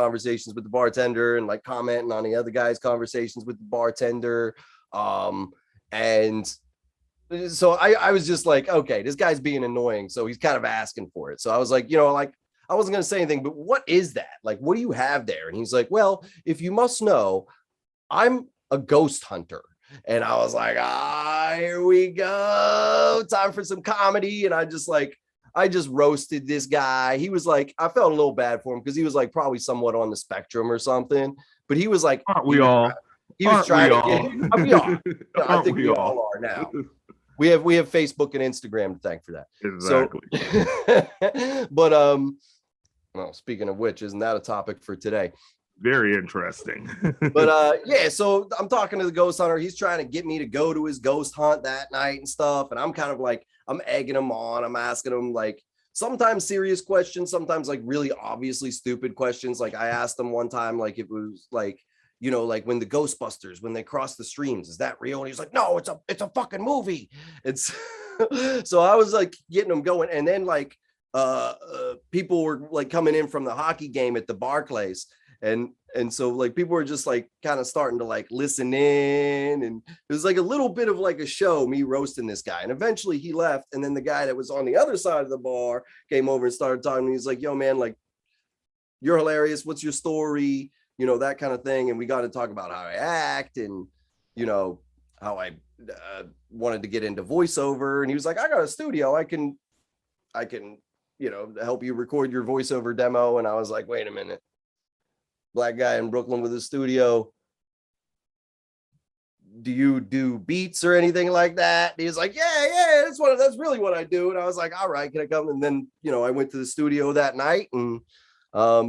conversations with the bartender and like commenting on the other guy's conversations with the bartender. And so I was just like, okay, this guy's being annoying. So he's kind of asking for it. So I was like, like, I wasn't going to say anything, but what is that? Like, what do you have there? And he's like, well, if you must know, I'm a ghost hunter. And I was like, here we go. Time for some comedy. And I just roasted this guy. He was like, I felt a little bad for him because he was like probably somewhat on the spectrum or something. But he was like, aren't we all? He was trying to get, we are. I think we all are now. We have Facebook and Instagram to thank for that. Exactly. So, but well, speaking of which, isn't that a topic for today? Very interesting. But yeah, so I'm talking to the ghost hunter. He's trying to get me to go to his ghost hunt that night and stuff. And I'm kind of like, I'm egging him on. I'm asking him like sometimes serious questions, sometimes like really obviously stupid questions. Like I asked him one time, like it was like, like when the Ghostbusters, when they cross the streams, is that real? And he's like, no, it's a fucking movie. It's so I was like getting him going. And then like people were like coming in from the hockey game at the Barclays. And so like people were just like kind of starting to like listen in, and it was like a little bit of like a show, me roasting this guy. And eventually he left. And then the guy that was on the other side of the bar came over and started talking to me. He's like, yo, man, like, you're hilarious. What's your story? That kind of thing. And we got to talk about how I act and, how I wanted to get into voiceover. And he was like, I got a studio. I can, help you record your voiceover demo. And I was like, wait a minute. Black guy in Brooklyn with a studio. Do you do beats or anything like that? And he was like, yeah, that's really what I do. And I was like, all right, can I come? And then, I went to the studio that night, and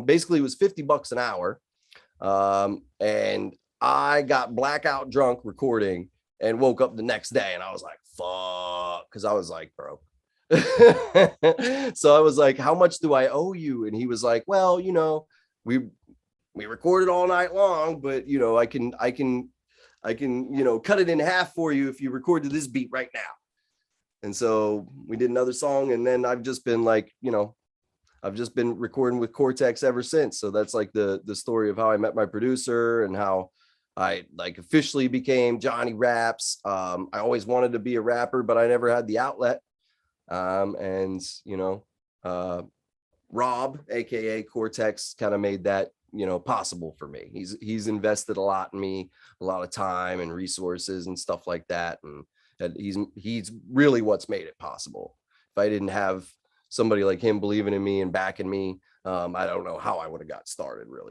basically it was $50 an hour. And I got blackout drunk recording and woke up the next day, and I was like, fuck, because I was like, bro. So I was like, how much do I owe you? And he was like, well, we recorded all night long, but I can cut it in half for you if you record to this beat right now. And so we did another song, and then I've just been like, I've just been recording with Cortex ever since. So that's like the story of how I met my producer and how I like officially became Johnny Raps. I always wanted to be a rapper, but I never had the outlet. And Rob, aka Cortex, kind of made that possible for me. He's invested a lot in me, a lot of time and resources and stuff like that, and he's really what's made it possible. If I didn't have somebody like him believing in me and backing me, I don't know how I would have got started, really.